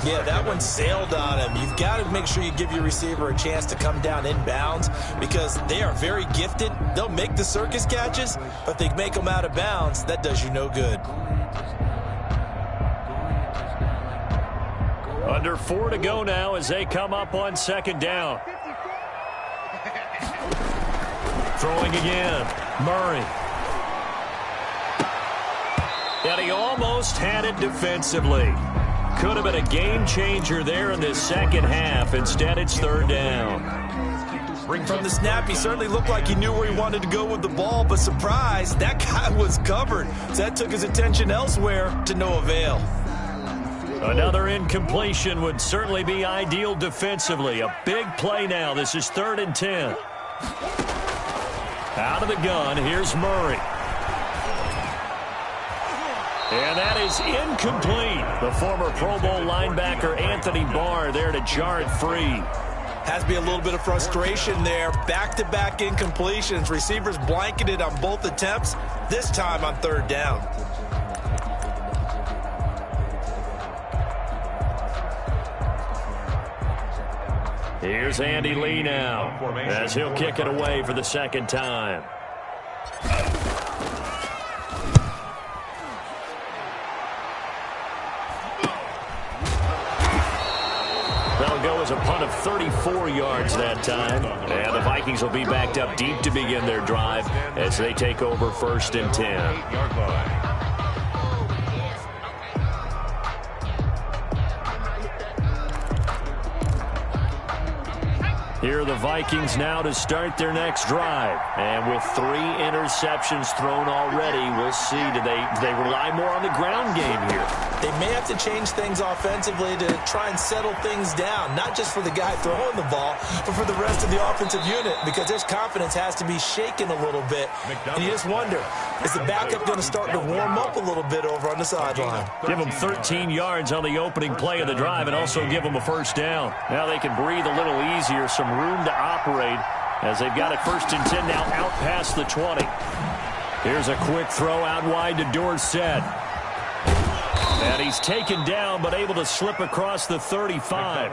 Yeah, that one sailed on him. You've got to make sure you give your receiver a chance to come down inbounds because they are very gifted. They'll make the circus catches, but if they make them out of bounds, that does you no good. Under 4 to go now as they come up on second down. Throwing again, Murray. And he almost had it defensively. Could have been a game changer there in this second half. Instead, it's third down. From the snap, he certainly looked like he knew where he wanted to go with the ball, but surprise, that guy was covered. So that took his attention elsewhere to no avail. Another incompletion would certainly be ideal defensively. A big play now. This is 3rd and 10. Out of the gun, here's Murray. And that is incomplete. The former Pro Bowl linebacker Anthony Barr there to jar it free. Has to be a little bit of frustration there. Back-to-back incompletions. Receivers blanketed on both attempts, this time on 3rd down. Here's Andy Lee now as he'll kick it away for the second time. That'll go as a punt of 34 yards that time. And the Vikings will be backed up deep to begin their drive as they take over 1st and 10. Here are the Vikings now to start their next drive. And with 3 interceptions thrown already, we'll see. Do they rely more on the ground game here? They may have to change things offensively to try and settle things down, not just for the guy throwing the ball, but for the rest of the offensive unit, because their confidence has to be shaken a little bit. And you just wonder, is the backup going to start to warm up a little bit over on the sideline? Give them 13 yards on the opening play of the drive and also give them a first down. Now they can breathe a little easier, some room to operate as they've got it 1st and 10 now out past the 20. Here's a quick throw out wide to Dorsett. And he's taken down but able to slip across the 35.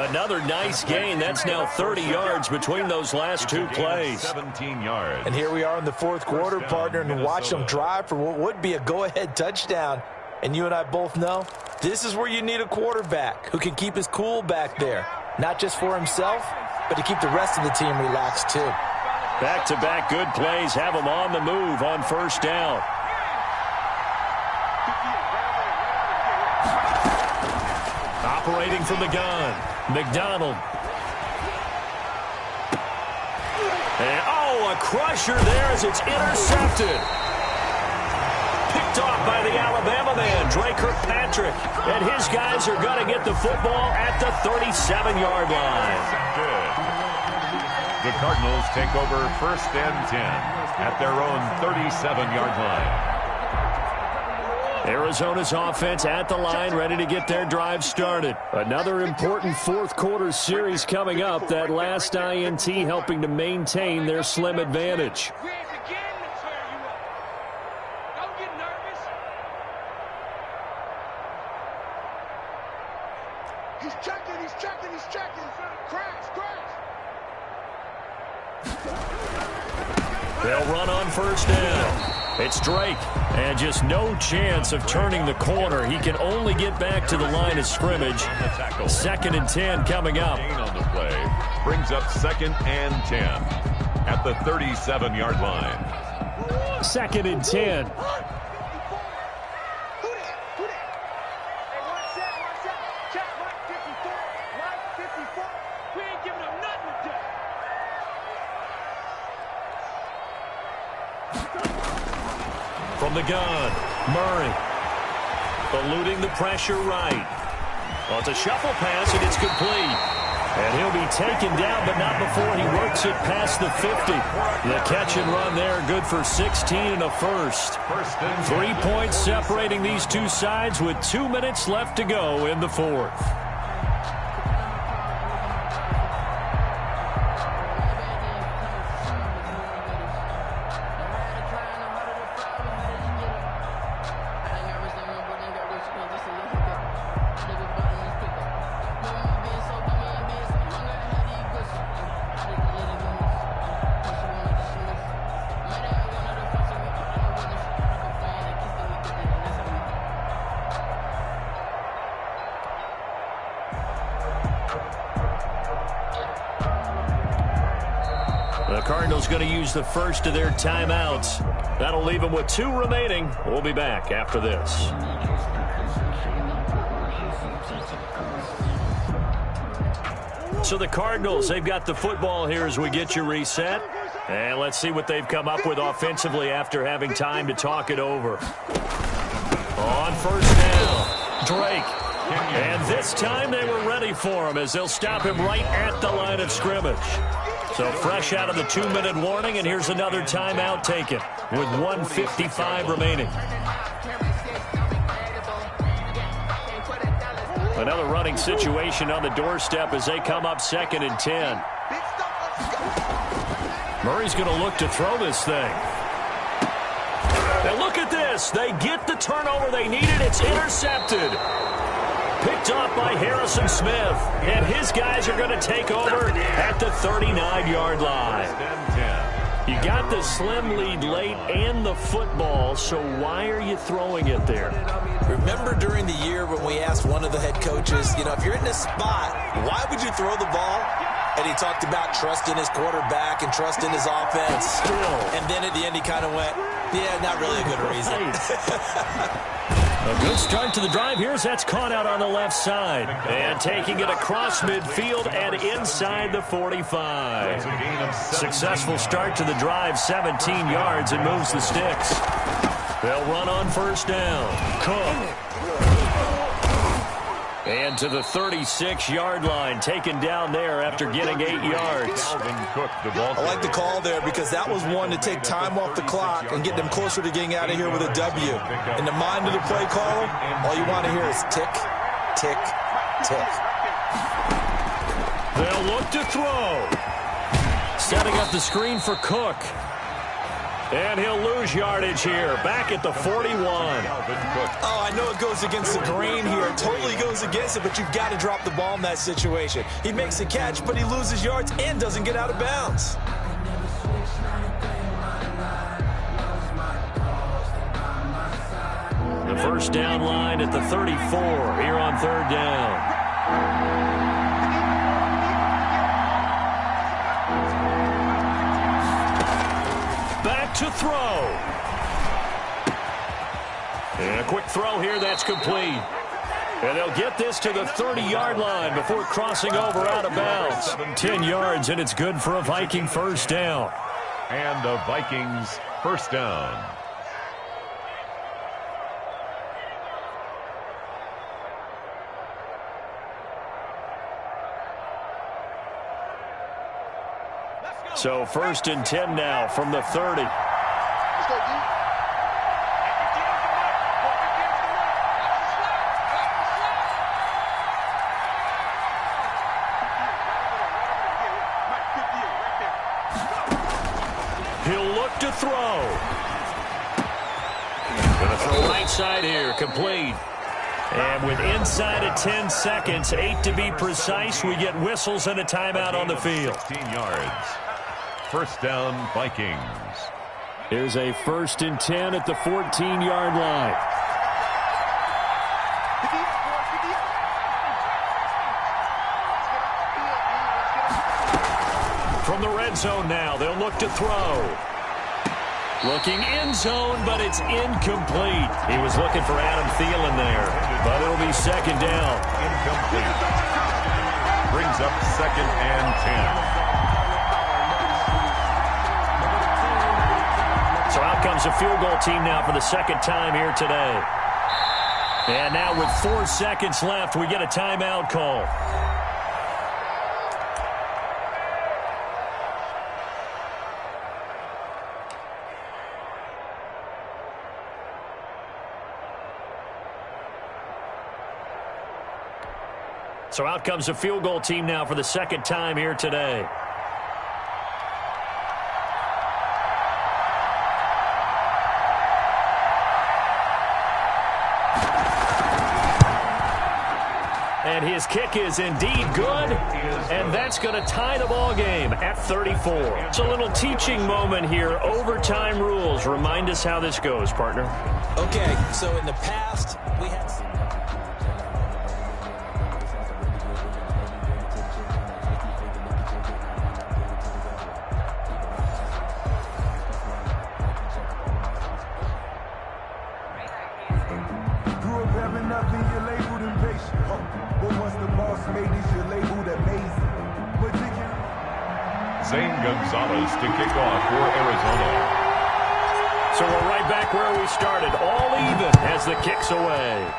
Another nice gain. That's now 30 yards between those last 2 plays. 17 yards. And here we are in the 4th quarter, partner, and watch them drive for what would be a go-ahead touchdown. And you and I both know this is where you need a quarterback who can keep his cool back there. Not just for himself, but to keep the rest of the team relaxed too. Back-to-back good plays have them on the move on 1st down. Operating from the gun, McDonald. And, a crusher there as it's intercepted. Picked off by the Alabama man, Drake Kirkpatrick. And his guys are going to get the football at the 37-yard line. Good. The Cardinals take over 1st and 10 at their own 37-yard line. Arizona's offense at the line, ready to get their drive started. Another important 4th quarter series coming up. That last INT helping to maintain their slim advantage. He's checking. Crash. They'll run on 1st down. It's Drake, and just no chance of turning the corner. He can only get back to the line of scrimmage. 2nd and 10 coming up. On the play brings up 2nd and 10 at the 37-yard line. 2nd and 10. From the gun, Murray. Eluding the pressure right. Well, it's a shuffle pass, and it's complete. And he'll be taken down, but not before he works it past the 50. The catch and run there, good for 16 and a first. 3 points separating these two sides with 2 minutes left to go in the 4th. The Cardinals going to use the first of their timeouts. That'll leave them with 2 remaining. We'll be back after this. So the Cardinals, they've got the football here as we get you reset. And let's see what they've come up with offensively after having time to talk it over. On first down, Drake. And this time they were ready for him as they'll stop him right at the line of scrimmage. So fresh out of the 2-minute warning, and here's another timeout taken with 1:55 remaining. Another running situation on the doorstep as they come up 2nd and 10. Murray's going to look to throw this thing. And look at this. They get the turnover they needed. It's intercepted. Picked off by Harrison Smith. And his guys are going to take over at the 39-yard line. You got the slim lead late and the football, so why are you throwing it there? Remember during the year when we asked one of the head coaches, if you're in this spot, why would you throw the ball? And he talked about trusting his quarterback and trusting his offense. Still. And then at the end he kind of went, yeah, not really a good reason. A good start to the drive. That's caught out on the left side. And taking it across midfield and inside the 45. Successful start to the drive, 17 yards, and moves the sticks. They'll run on first down. Cook. And to the 36-yard line, taken down there after getting 8 yards. I like the call there because that was one to take time off the clock and get them closer to getting out of here with a W. In the mind of the play caller, all you want to hear is tick, tick, tick. They'll look to throw. Setting up the screen for Cook. And he'll lose yardage here, back at the 41. Oh, I know it goes against the grain here. It totally goes against it, but you've got to drop the ball in that situation. He makes a catch, but he loses yards and doesn't get out of bounds. The first down line at the 34 here on 3rd down. To throw. And a quick throw here, that's complete. And they'll get this to the 30-yard line before crossing over out of bounds. 10 yards, and it's good for a Viking first down. And the Vikings first down. So 1st and 10 now from the 30. Let's go, D. He'll look to throw. Gonna throw right side here, complete. And with inside of 10 seconds, 8 to be precise, we get whistles and a timeout on the field. 16 yards. First down, Vikings. Here's a 1st and 10 at the 14-yard line. From the red zone now, they'll look to throw. Looking end zone, but it's incomplete. He was looking for Adam Thielen there, but it'll be 2nd down. Incomplete. Brings up 2nd and 10. So out comes the field goal team now for the 2nd time here today. And now with 4 seconds left, we get a timeout call. So out comes the field goal team now for the 2nd time here today. And his kick is indeed good, and that's going to tie the ball game at 34. It's a little teaching moment here. Overtime rules. Remind us how this goes, partner. Okay, so in the past, we had... up and you're labeled impatient. But once the boss made it, you're labeled amazing. Zane Gonzalez to kick off for Arizona. So we're right back where we started. All even as the kick's away.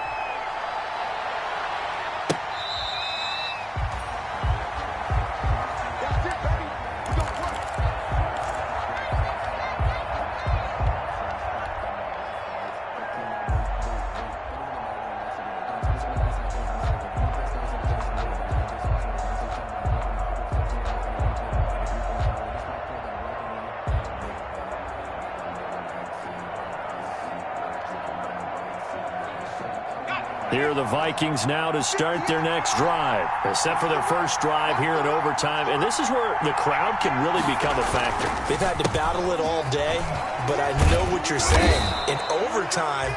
Here are the Vikings now to start their next drive. They're set for their first drive here in overtime, and this is where the crowd can really become a factor. They've had to battle it all day, but I know what you're saying. In overtime,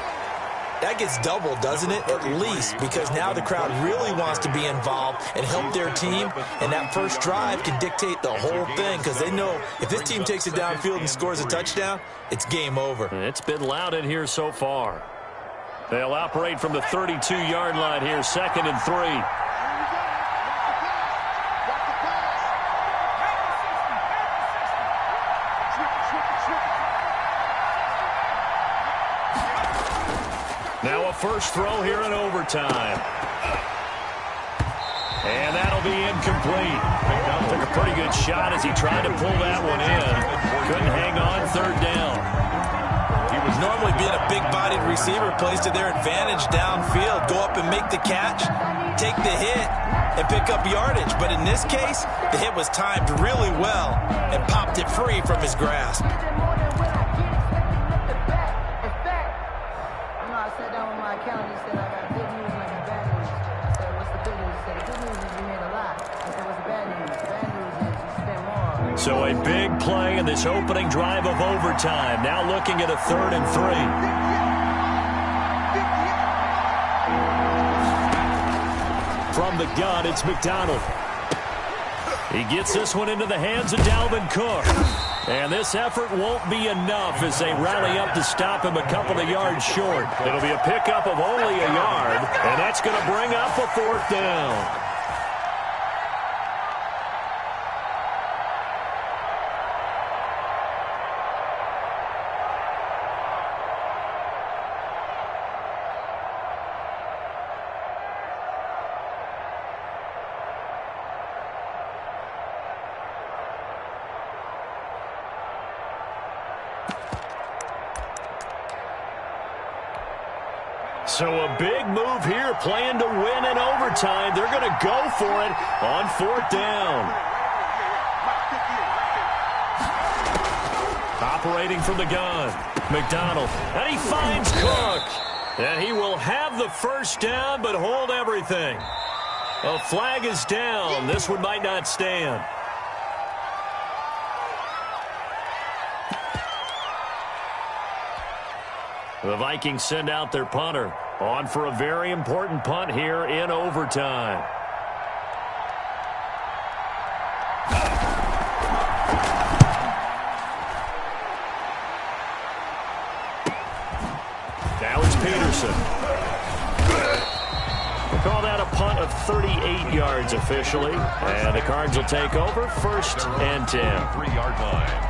that gets doubled, doesn't it? At least, because now the crowd really wants to be involved and help their team, and that first drive can dictate the whole thing because they know if this team takes it downfield and scores a touchdown, it's game over. It's been loud in here so far. They'll operate from the 32-yard line here, 2nd and 3. Now a first throw here in overtime. And that'll be incomplete. Took a pretty good shot as he tried to pull that one in. Couldn't hang on, 3rd down. Normally being a big-bodied receiver plays to their advantage downfield. Go up and make the catch, take the hit, and pick up yardage. But in this case, the hit was timed really well and popped it free from his grasp. I sat down with my accountant and said, I got good news and I got bad news. I said, what's the good news? He said, the good news is you made a lot. I said, what's the bad news? The bad news is you spent more. So a big play in this opening drive of overtime. Now looking at a 3rd and 3. From the gun, it's McDonald. He gets this one into the hands of Dalvin Cook. And this effort won't be enough as they rally up to stop him a couple of yards short. It'll be a pickup of only a yard, and that's going to bring up a 4th down. So a big move here, playing to win in overtime. They're going to go for it on 4th down. Operating from the gun, McDonald, and he finds Cook. And he will have the first down, but hold everything. A flag is down. This one might not stand. The Vikings send out their punter on for a very important punt here in overtime. Now it's Peterson. We'll call that a punt of 38 yards officially. And the Cards will take over 1st and 10. 3-yard line.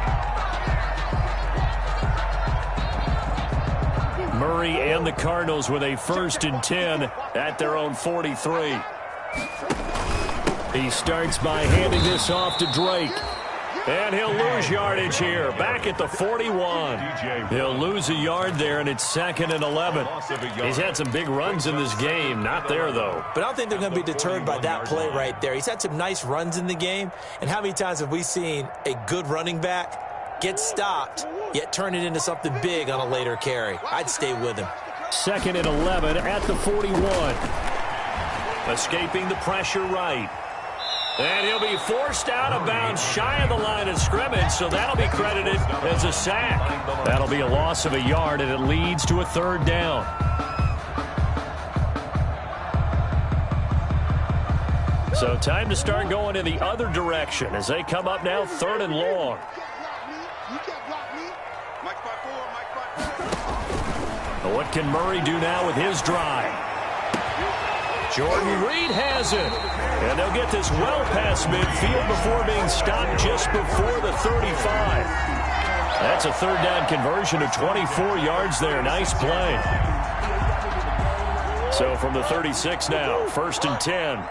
Murray and the Cardinals with a 1st and 10 at their own 43. He starts by handing this off to Drake. And he'll lose yardage here, back at the 41. He'll lose a yard there, and it's 2nd and 11. He's had some big runs in this game. Not there, though. But I don't think they're going to be deterred by that play right there. He's had some nice runs in the game. And how many times have we seen a good running back get stopped, yet turn it into something big on a later carry? I'd stay with him. 2nd and 11 at the 41. Escaping the pressure right. And he'll be forced out of bounds shy of the line of scrimmage, so that'll be credited as a sack. That'll be a loss of a yard, and it leads to a 3rd down. So time to start going in the other direction as they come up now 3rd and long. What can Murray do now with his drive? Jordan Reed has it. And they'll get this well past midfield before being stopped just before the 35. That's a third down conversion of 24 yards there. Nice play. So from the 36 now, 1st and 10.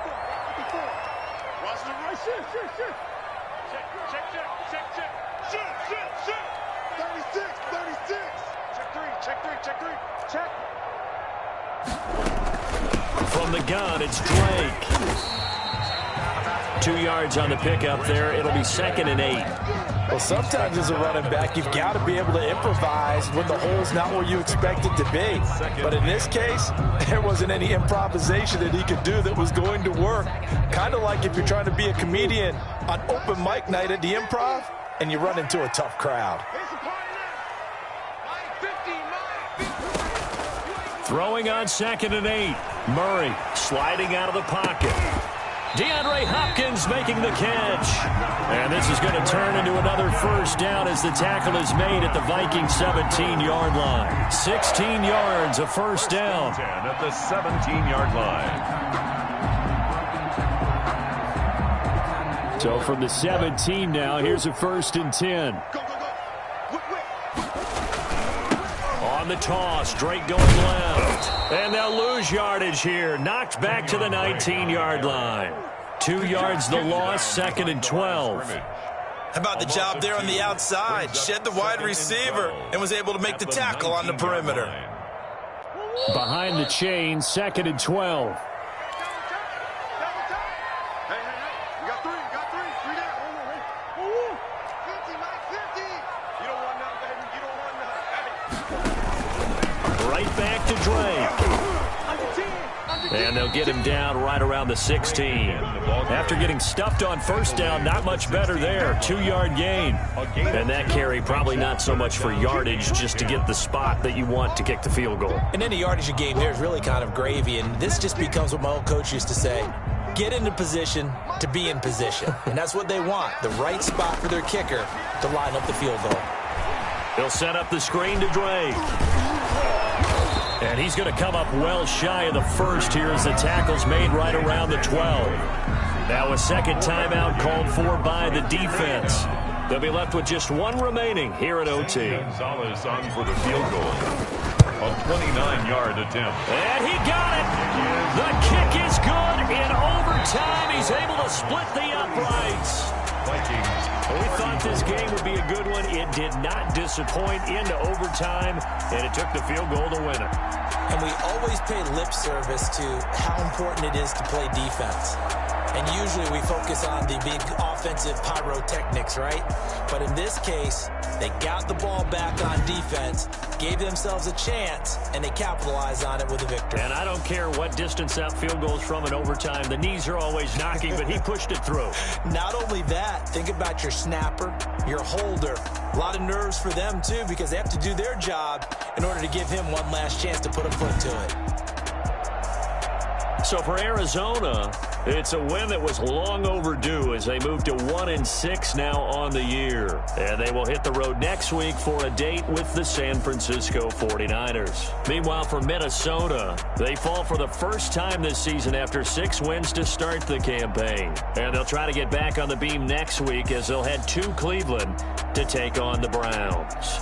From the gun, it's Drake. 2 yards on the pickup there. It'll be 2nd and 8. Well, sometimes as a running back, you've got to be able to improvise when the hole's not where you expect it to be. But in this case, there wasn't any improvisation that he could do that was going to work. Kind of like if you're trying to be a comedian on open mic night at the Improv and you run into a tough crowd. Throwing on 2nd and 8. Murray sliding out of the pocket. DeAndre Hopkins making the catch. And this is going to turn into another first down as the tackle is made at the Vikings 17-yard line. 16 yards, a first down. 10 at the 17-yard line. So from the 17 now, here's a 1st and 10. On the toss, Drake going left. And they'll lose yardage here. Knocked back to the 19-yard line. 2 yards the loss, 2nd and 12. How about the job there on the outside? Shed the wide receiver and was able to make the tackle on the perimeter. Behind the chain, 2nd and 12. Right back to Drake. And they'll get him down right around the 16. After getting stuffed on first down, not much better there. 2-yard gain. And that carry probably not so much for yardage, just to get the spot that you want to kick the field goal. And any yardage you gain there is really kind of gravy. And this just becomes what my old coach used to say. Get into position to be in position. And that's what they want. The right spot for their kicker to line up the field goal. He'll set up the screen to Drake. And he's going to come up well shy of the first here as the tackle's made right around the 12. Now a second timeout called for by the defense. They'll be left with just one remaining here at OT. Gonzalez on for the field goal. A 29-yard attempt. And he got it. The kick is good in overtime. He's able to split the uprights. Vikings. We thought this game would be a good one. It did not disappoint into overtime, and it took the field goal to win it. And we always pay lip service to how important it is to play defense. And usually we focus on the big offensive pyrotechnics, right? But in this case, they got the ball back on defense, gave themselves a chance, and they capitalized on it with a victory. And I don't care what distance that field goes from in overtime. The knees are always knocking, but he pushed it through. Not only that, think about your snapper, your holder. A lot of nerves for them, too, because they have to do their job in order to give him one last chance to put a foot to it. So for Arizona, it's a win that was long overdue as they move to 1-6 now on the year. And they will hit the road next week for a date with the San Francisco 49ers. Meanwhile, for Minnesota, they fall for the first time this season after 6 wins to start the campaign. And they'll try to get back on the beam next week as they'll head to Cleveland to take on the Browns.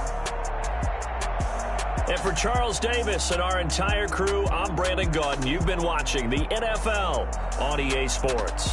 And for Charles Davis and our entire crew, I'm Brandon Gaudin. You've been watching the NFL on EA Sports.